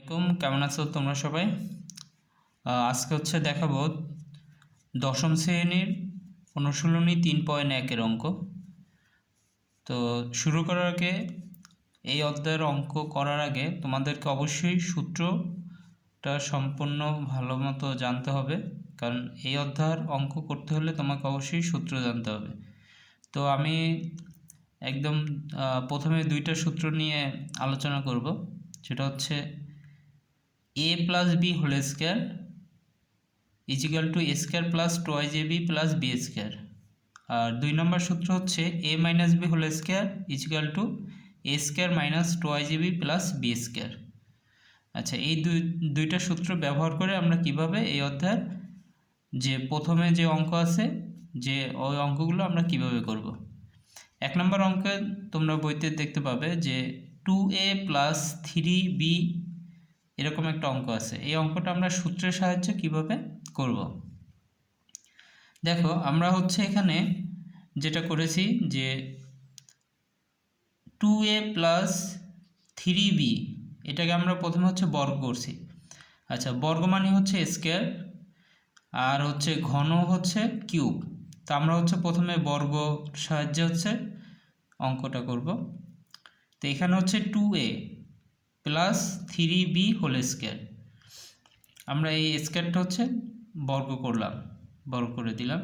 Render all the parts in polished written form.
কেমন আছো তোমরা সবাই? আজকে দেখাবো দশম শ্রেণীর অনুশীলনী 3.1 অঙ্ক। তো শুরু করার আগে, এই অধ্যায়ের অঙ্ক করার আগে তোমাদেরকে অবশ্যই সূত্রটা সম্পূর্ণ ভালো মতো জানতে হবে, কারণ এই অধ্যায়ের অঙ্ক করতে হলে তোমাকে অবশ্যই সূত্র জানতে হবে। তো আমি একদম প্রথমে দুইটা সূত্র নিয়ে আলোচনা করব, সেটা হচ্ছে a plus b whole square is equal to a square plus 2ab plus b square, আর 2 নম্বর সূত্র হচ্ছে a minus b whole square is equal to a square minus 2ab plus b square। আচ্ছা, এই দুইটা সূত্র ব্যবহার করে আমরা কিভাবে এই অধ্যায়ের যে প্রথমে যে অঙ্ক আছে, যে ওই অঙ্কগুলো আমরা কিভাবে করব। 1 নম্বর অঙ্কে তোমরা বইতে দেখতে পাবে যে 2a plus 3b এরকম একটা অঙ্ক আছে। এই অঙ্কটা আমরা সূত্রের সাহায্যে কিভাবে করব। দেখো, আমরা এখানে যেটা করেছি যে 2a plus 3b এটাকে আমরা প্রথমে বর্গ করছি। আচ্ছা, বর্গ মানে স্কয়ার, আর ঘন কিউব। তো আমরা প্রথমে বর্গ সাহায্যে অঙ্কটা করব। তো এখানে 2a plus 3b whole square, আমরা এই স্কয়ারটা বর্গ করলাম, বর্গ করে দিলাম।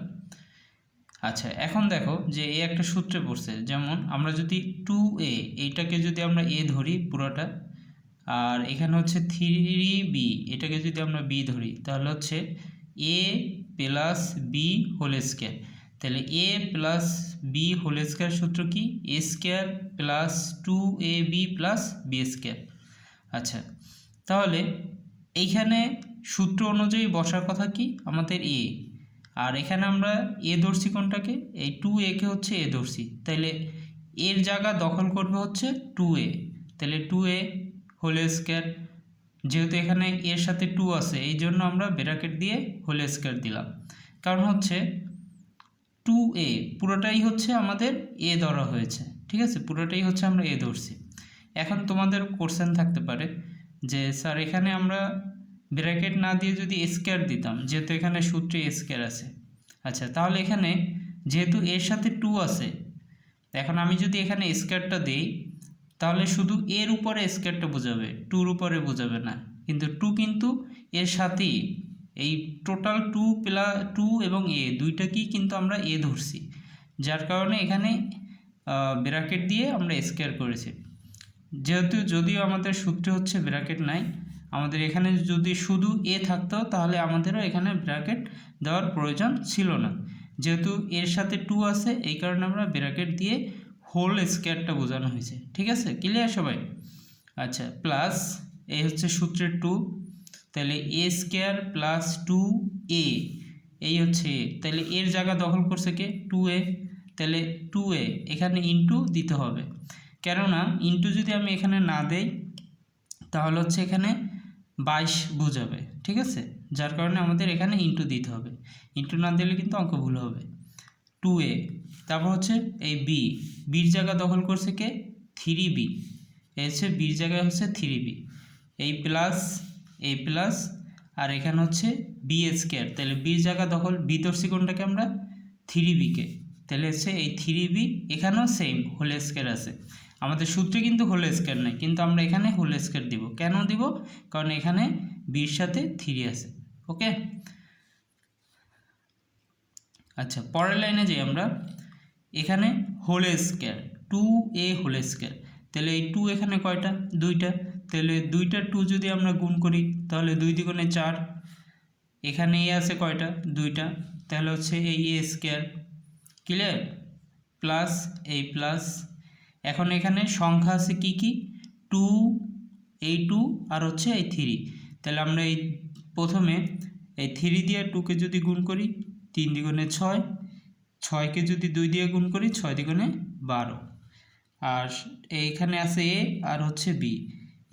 আচ্ছা, এখন দেখো যে এই একটা সূত্রে পড়ছে, যেমন আমরা যদি 2a এইটাকে যদি আমরা a ধরি পুরোটা, আর এখানে 3b এটাকে যদি আমরা b ধরি, তাহলে a plus b whole square. তাহলে a plus b whole square সূত্র কি? a square plus 2ab plus b square. আচ্ছা, তাহলে এইখানে সূত্র অনুযায়ী বসার কথা কি আমাদের a, আর এখানে আমরা a ধরছি কোনটাকে? এই 2a কে a ধরছি, তাহলে এর জায়গা দখল করবে 2a। তাহলে 2a হোল স্কয়ার, যেহেতু এখানে এর সাথে 2 আছে এই জন্য আমরা ব্র্যাকেট দিয়ে হোল স্কয়ার দিলাম, কারণ 2a পুরোটাই আমাদের a ধরা হয়েছে। ঠিক আছে, পুরোটাই আমরা a ধরছি। এখন তোমাদের কোশ্চেন থাকতে পারে যে স্যার এখানে আমরা ব্র্যাকেট না দিয়ে যদি স্কয়ার দিতাম, যেহেতু এখানে সূত্রে স্কয়ার আছে। আচ্ছা, তাহলে এখানে যেহেতু এর সাথে 2 আছে, এখন আমি যদি এখানে স্কয়ারটা দিই, তাহলে শুধু এর উপরে স্কয়ারটা বোঝাবে, 2-র উপরে বোঝাবে না। কিন্তু 2 কিন্তু এর সাথেই, এই টোটাল 2 এবং a দুইটাকেই কিন্তু আমরা a ধরছি, যার কারণে এখানে ব্র্যাকেট দিয়ে আমরা স্কয়ার করেছি। যেহেতু যদিও আমাদের সূত্রে ব্র্যাকেট নাই, আমাদের এখানে যদি শুধু a থাকতো তাহলে আমাদেরও এখানে ব্র্যাকেট দেওয়ার প্রয়োজন ছিল না। যেহেতু এর সাথে 2 আছে এই কারণে আমরা ব্র্যাকেট দিয়ে হোল স্কয়ারটা বোঝানো হয়েছে। ঠিক আছে, ক্লিয়ার সবাই? আচ্ছা, প্লাস এই সূত্রের 2, তাহলে a স্কয়ার প্লাস 2a, এই a, তাহলে এর জায়গা দখল করছে কে? 2a। তাহলে 2a এখানে ইনটু দিতে হবে, কেননা ইনটু যদি আমি এখানে না দেই তাহলে এখানে 22 বোঝাবে। ঠিক আছে, যার কারণে আমাদের এখানে ইনটু দিতে হবে। ইনটু না দিলে কিন্তু অঙ্ক ভুল হবে। 2a, তারপর এই বির জায়গা দখল করছে কে? 3b, এই বির জায়গায় 3b, এই প্লাস এই প্লাস, আর এখানে b স্কয়ার। তাহলে বির জায়গা দখল, বি ধরছি কোনটাকে আমরা? 3b কে। তাহলে এই 3b এখানেও সেম হোল স্কয়ার আছে। আমাদের সূত্রে কিন্তু হোল স্কয়ার নাই, কিন্তু আমরা এখানে হোল স্কয়ার দিব। কেন দিব? কারণ এখানে বির সাথে 3 আছে। ওকে, আচ্ছা, পরের লাইনে যাই আমরা। এখানে whole square 2a whole square, তাহলে এই 2 এখানে কয়টা? 2টা। তাহলে 2টা 2 যদি আমরা গুণ করি তাহলে 2 দ্বিগুণে 4। এখানে a আছে কয়টা? 2টা, তাহলে এই a স্কয়ার। ক্লিয়ার? প্লাস এই প্লাস, এখন এখানে সংখ্যা আছে কি কি? 2, এই 2 আর এই 3। তাহলে আমরা এই প্রথমে এই 3 দিয়ে 2কে যদি গুণ করি 3 দ্বিগুণে 6, 6কে যদি 2 দিয়ে গুণ করি 6 দ্বিগুণে 12, আর এইখানে আছে a আর b,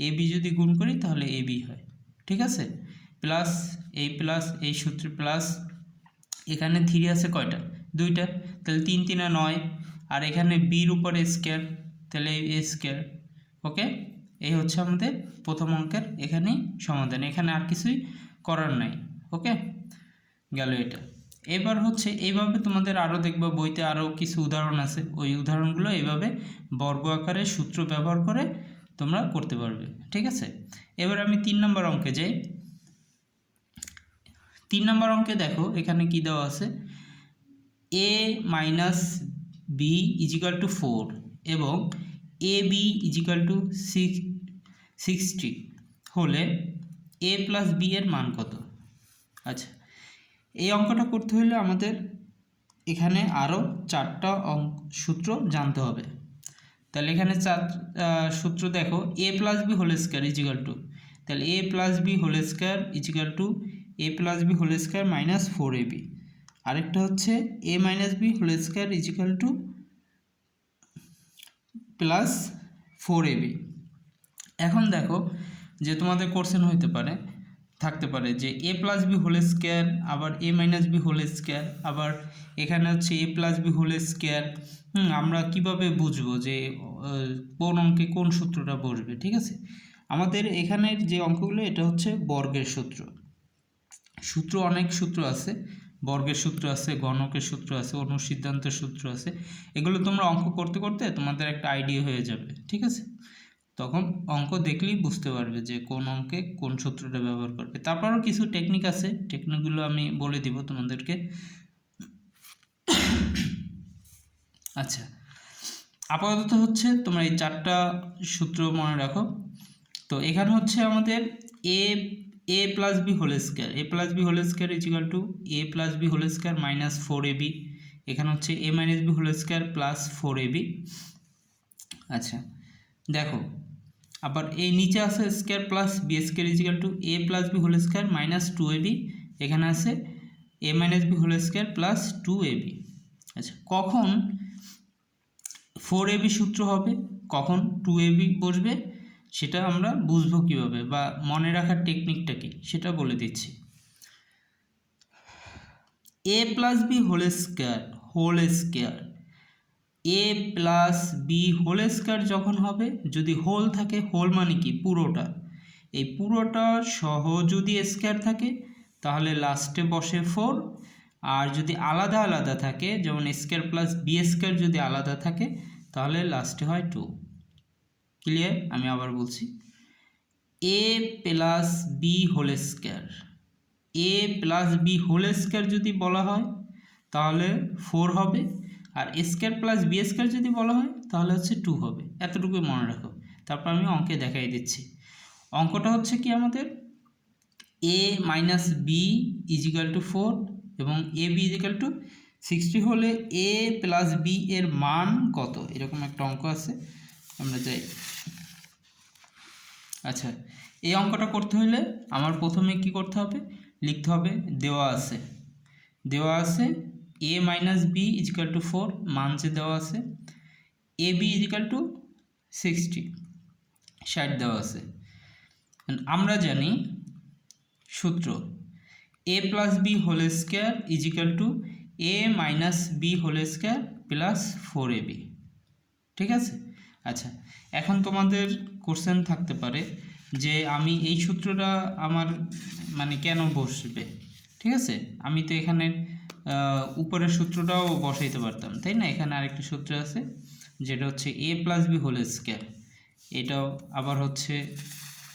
ab যদি গুণ করি তাহলে ab হয়। ঠিক আছে, প্লাস এই সূত্রে প্লাস, এখানে 3 আছে কয়টা? 2টা, তাহলে 3 3 9, আর এখানে বির উপরে স্কয়ার, তাহলে a স্কয়ার। ওকে, এই হচ্ছে আমাদের প্রথম অঙ্কের এখানেই সমাধান, এখানে আর কিছুই করার নাই। ওকে, গেল এটা। এবার হচ্ছে এইভাবে তোমাদের আরও দেখবা বইতে আরও কিছু উদাহরণ আছে, ওই উদাহরণগুলো এইভাবে বর্গ আকারে সূত্র ব্যবহার করে তোমরা করতে পারবে। ঠিক আছে, এবার আমি 3 নম্বর অঙ্কে যাই। 3 নম্বর অঙ্কে দেখো এখানে কি দেওয়া আছে, a minus B equal to 4 এবং এ বি ইজিক্যাল টু 60 হলে a প্লাস বি এর মান কত। আচ্ছা, এই অঙ্কটা করতে হলে আমাদের এখানে আরও 4টা সূত্র জানতে হবে। তাহলে এখানে 4 সূত্র দেখো, a plus B whole square equal to, তাহলে a plus B whole square equal to a plus B whole square minus 4ab। আরেকটা হচ্ছে a minus B whole square equal to plus 4ab। এখন দেখো যে তোমাদের কোশ্চেন হইতে পারে থাকতে পারে যে a plus B whole square, আবার a minus B whole square, আবার এখানে হচ্ছে a plus B whole square. আমরা কিভাবে বুঝবো যে কোন অঙ্কে কোন সূত্রটা বসবে? ঠিক আছে, আমাদের এখানের যে অঙ্কগুলো এটা হচ্ছে বর্গের সূত্র। সূত্র অনেক সূত্র আছে, বর্গের সূত্র আছে, গণকের সূত্র আছে, অনুসিদ্ধান্তের সূত্র আছে। এগুলো তোমরা অঙ্ক করতে করতে তোমাদের একটা আইডিয়া হয়ে যাবে। ঠিক আছে, তখন অঙ্ক দেখলেই বুঝতে পারবে যে কোন অঙ্কে কোন সূত্রটা ব্যবহার করবে। তারপরও কিছু টেকনিক আছে, টেকনিকগুলো আমি বলে দিব তোমাদেরকে। আচ্ছা, আপাতত হচ্ছে তোমরা এই 4টা সূত্র মনে রাখো। তো এখানে হচ্ছে আমাদের a plus B whole square, a plus B whole square equal to a plus B whole square minus 4ab। এখানে হচ্ছে a minus B whole square plus 4ab। আচ্ছা দেখো, আবার এই নিচে আছে square plus B square equal to a plus B whole square minus 2ab। এখানে আছে a minus B whole square plus 2ab। আচ্ছা, কখন 4ab সূত্র হবে, কখন 2ab বসবে, সেটা আমরা বুঝবো কীভাবে বা মনে রাখার টেকনিকটা কি সেটা বলে দিচ্ছি। a plus B whole square a plus B whole square যখন হবে, যদি হোল থাকে, হোল মানে কি পুরোটা, এই পুরোটা সহ যদি স্কোয়ার থাকে তাহলে লাস্টে বসে 4, আর যদি আলাদা আলাদা থাকে যেমন স্কোয়ার প্লাস বি স্কোয়ার যদি আলাদা থাকে তাহলে লাস্টে হয় 2। ক্লিয়ার? আমি আবার বলছি, a plus B whole square, a plus B whole square যদি বলা হয় তাহলে 4 হবে, আর স্কোয়ার প্লাস বি স্কোয়ার যদি বলা হয় তাহলে হচ্ছে 2 হবে। এতটুকু মনে রাখো, তারপর আমি অঙ্কে দেখাই দিচ্ছি। অঙ্কটা হচ্ছে কি আমাদের a minus B equal to 4 এবং এ বি ইজিক্যাল টু 60 হলে a প্লাস বি এর মান কত, এরকম একটা অঙ্ক আছে, আমরা যাই। আচ্ছা, এই অঙ্কটা করতে হলে আমার প্রথমে কি করতে হবে, লিখতে হবে দেওয়া আছে a minus B equal to 4, মান যে দেওয়া আছে, এ বি ইজিক্যাল টু 60 দেওয়া আছে। আমরা জানি সূত্র a plus B whole square equal to a minus B whole square plus 4ab। ঠিক আছে, আচ্ছা এখন তোমাদের কোশ্চেন থাকতে পারে যে আমি এই সূত্রটা আমার মানে কেন বসবে। ঠিক আছে, আমি তো এখানে উপরের সূত্রটাও বসাইতে পারতাম, তাই না? এখানে আরেকটা সূত্র আছে যেটা হচ্ছে a plus B whole square, এটাও আবার হচ্ছে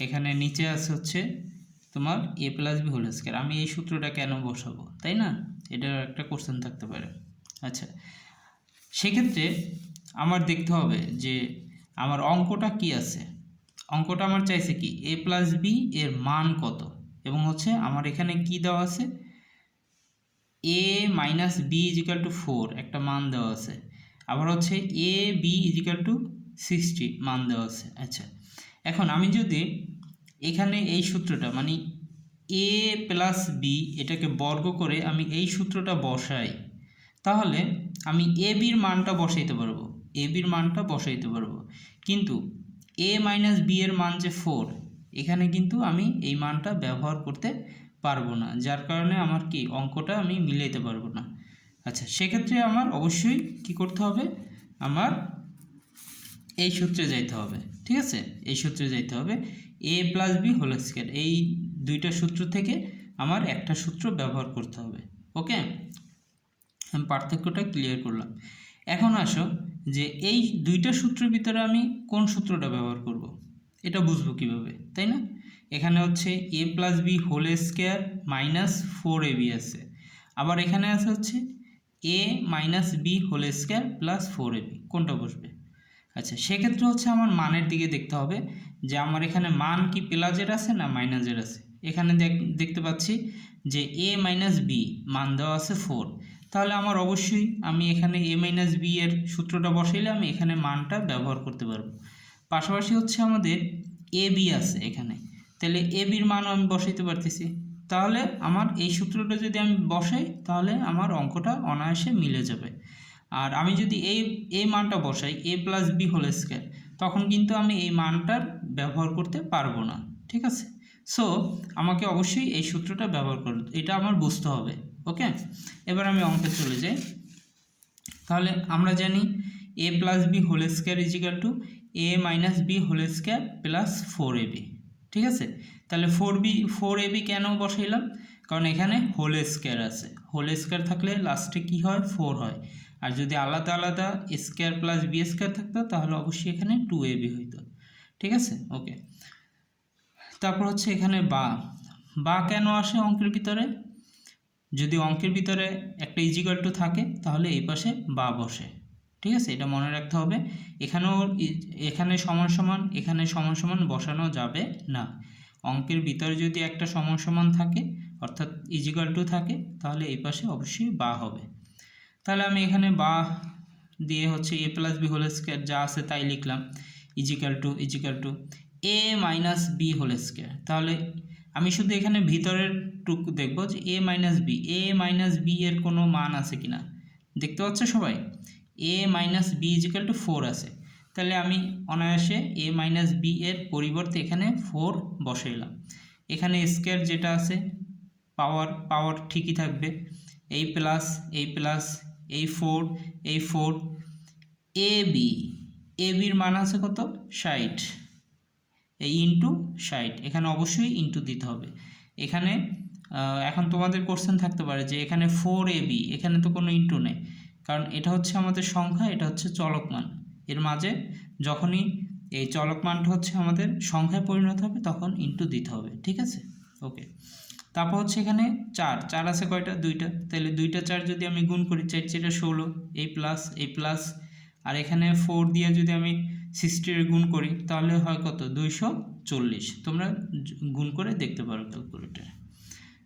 এখানে নিচে আছে হচ্ছে তোমার a plus B whole square. আমি এই সূত্রটা কেন বসাবো, তাই না? এটার একটা কোশ্চেন থাকতে পারে। আচ্ছা, সেক্ষেত্রে আমার দেখতে হবে যে আমার অঙ্কটা কি আছে। অঙ্কটা আমার চাইছে কি a প্লাস বি এর মান কত, এবং হচ্ছে আমার এখানে কি দেওয়া আছে a minus B equal to 4 একটা মান দেওয়া আছে, আবার হচ্ছে a বি ইজিক্যাল টু 60 মান দেওয়া আছে। আচ্ছা, এখন আমি যদি এখানে এই সূত্রটা মানে a প্লাস বি এটাকে বর্গ করে আমি এই সূত্রটা বসাই, তাহলে আমি এ বির মানটা বসাইতে পারবো, কিন্তু a মাইনাস বি এর মান যে 4, এখানে কিন্তু আমি এই মানটা ব্যবহার করতে পারবো না, যার কারণে আমার কি অঙ্কটা আমি মিলাইতে পারবো না। আচ্ছা, সেক্ষেত্রে আমার অবশ্যই কি করতে হবে, আমার এই সূত্রে যাইতে হবে, ঠিক আছে, এই সূত্রে যাইতে হবে a plus B whole square, এই দুইটা সূত্র থেকে আমার একটা সূত্র ব্যবহার করতে হবে। ওকে, আমি পার্থক্যটা ক্লিয়ার করলাম। এখন আসো যে এই দুইটা সূত্রের ভিতরে আমি কোন সূত্রটা ব্যবহার করব, এটা বুঝবো কীভাবে, তাই না? এখানে হচ্ছে a plus B whole square minus 4ab আছে, আবার এখানে আছে হচ্ছে a minus B whole square plus 4ab, কোনটা বসবে? আচ্ছা, সেক্ষেত্রে হচ্ছে আমার মানের দিকে দেখতে হবে যে আমার এখানে মান কি প্লাসের আছে না মাইনাসের আছে। এখানে দেখতে পাচ্ছি যে a মাইনাস বি মান দেওয়া আছে 4, তাহলে আমার অবশ্যই আমি এখানে a মাইনাস বি এর সূত্রটা বসাইলে আমি এখানে মানটা ব্যবহার করতে পারবো। পাশাপাশি হচ্ছে আমাদের এ বি আছে এখানে, তাহলে এ বির মানও আমি বসাইতে পারতেছি। তাহলে আমার এই সূত্রটা যদি আমি বসাই তাহলে আমার অঙ্কটা অনায়াসে মিলে যাবে। আর আমি যদি এই মানটা বসাই a plus B whole square, তখন কিন্তু আমি এই মানটার ব্যবহার করতে পারবো না, ঠিক আছে? সো আমাকে অবশ্যই এই সূত্রটা ব্যবহার করতে, এটা আমার বুঝতে হবে। ওকে, এবার আমি অঙ্কে চলে যাই। তাহলে আমরা জানি a plus B whole square is equal to a minus B whole square plus 4ab, ঠিক আছে? তাহলে 4ab কেন বসাইলাম? কারণ এখানে হোল স্কয়ার আছে, হোল স্কয়ার থাকলে লাস্টে কি হয় 4 হয়, আর যদি আলাদা আলাদা স্কয়ার প্লাস বি স্কয়ার থাকতো তাহলে অবশ্যই এখানে 2ab হইতো, ঠিক আছে? ওকে, তারপর হচ্ছে এখানে বা কেন আসে অঙ্কের ভিতরে? যদি অঙ্কের ভিতরে একটা ইজিক্যাল টু থাকে তাহলে এই পাশে বা বসে, ঠিক আছে? এটা মনে রাখতে হবে। এখানে সমান সমান, এখানে সমান সমান বসানো যাবে না। অঙ্কের ভিতরে যদি একটা সমান সমান থাকে অর্থাৎ ইজিক্যাল টু থাকে তাহলে এই পাশে অবশ্যই বা হবে। তাহলে আমি এখানে বা দিয়ে হচ্ছে a plus B whole square যা আছে তাই লিখলাম, equal to a minus B whole square. তাহলে আমি শুধু এখানে ভিতরের টুকু দেখব যে a মাইনাস বি এর কোনো মান আছে কিনা। দেখতে পাচ্ছ সবাই? a minus B equal to 4 আছে, তাহলে আমি অনায়াসে a মাইনাস বি এর পরিবর্তে এখানে 4 বসাইলাম। এখানে স্কয়ার যেটা আছে পাওয়ার ঠিকই থাকবে, এই প্লাস এই 4 এ বির মান আছে কত 60, এই ইন্টু 60, এখানে অবশ্যই ইন্টু দিতে হবে। এখানে এখন তোমাদের কোশ্চেন থাকতে পারে যে এখানে 4ab, এখানে তো কোনো ইন্টু নেই, কারণ এটা হচ্ছে আমাদের সংখ্যা, এটা হচ্ছে চলকমান। এর মাঝে যখনই এই চলকমানটা হচ্ছে আমাদের সংখ্যায় পরিণত হবে তখন ইন্টু দিতে হবে, ঠিক আছে? ওকে, তারপর হচ্ছে এখানে 4 আছে কয়টা? 2টা, তাহলে 2টা 4 যদি আমি গুণ করি 4 4 16, এই প্লাস আর এখানে 4 দিয়ে যদি আমি 60 গুণ করি তাহলে হয় কত? 240। তোমরা গুণ করে দেখতে পারো ক্যালকুলেটরে।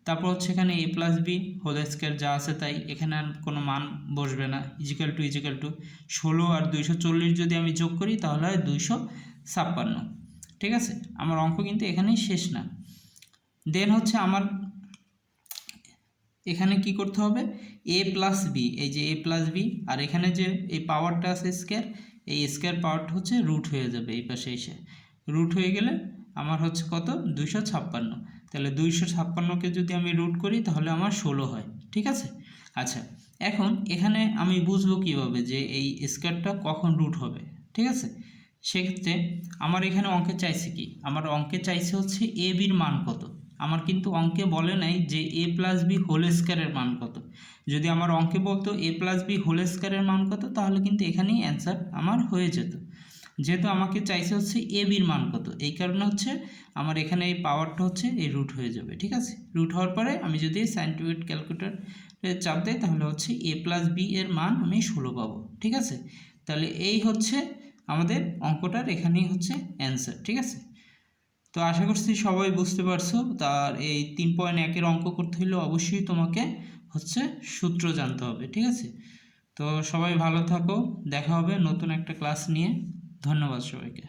তারপর হচ্ছে এখানে a plus B whole square যা আছে তাই, এখানে আর কোনো মান বসবে না, ইজিক্যাল টু 16 আর 240 যদি আমি যোগ করি তাহলে হয় 256, ঠিক আছে? আমার অঙ্ক কিন্তু এখানেই শেষ না। দেন হচ্ছে আমার এখানে কি করতে হবে? a প্লাস বি, এই যে a প্লাস বি, আর এখানে যে এই পাওয়ারটা আছে স্কয়ার, এই স্কয়ার পাওয়ারটা হচ্ছে রুট হয়ে যাবে, এই পাশে এসে রুট হয়ে গেলে আমার হচ্ছে কত? 256। তাহলে 256কে যদি আমি রুট করি তাহলে আমার 16 হয়, ঠিক আছে? আচ্ছা, এখন এখানে আমি বুঝবো কীভাবে যে এই স্কয়ারটা কখন রুট হবে, ঠিক আছে? সেক্ষেত্রে আমার এখানে অঙ্কে চাইছে কি? আমার অঙ্কে চাইছে হচ্ছে এ বির মান কত। আমার কিন্তু অঙ্কে বলে নাই যে a প্লাস বি হোল স্কয়ারের মান কত। যদি আমার অঙ্কে বলতো a প্লাস বি হোল স্কয়ারের মান কত তাহলে কিন্তু এখানেই অ্যান্সার আমার হয়ে যেত। যেহেতু আমাকে চাইছে হচ্ছে a বির মান কত, এই কারণে হচ্ছে আমার এখানে এই পাওয়ারটা হচ্ছে এই রুট হয়ে যাবে, ঠিক আছে? রুট হওয়ার পরে আমি যদি সাইন্টিফিক ক্যালকুলেটরে চাপ দিই তাহলে হচ্ছে a প্লাস বি এর মান আমি 16 পাবো, ঠিক আছে? তাহলে এই হচ্ছে আমাদের অঙ্কটার এখানেই হচ্ছে অ্যান্সার, ঠিক আছে? তো আশা করছি সবাই বুঝতে পারছো। তার এই 3.1-এর অঙ্ক করতে হলে অবশ্যই তোমাকে হচ্ছে সূত্র জানতে হবে, ঠিক আছে? তো সবাই ভালো থাকো, দেখা হবে নতুন একটা ক্লাস নিয়ে। ধন্যবাদ সবাইকে।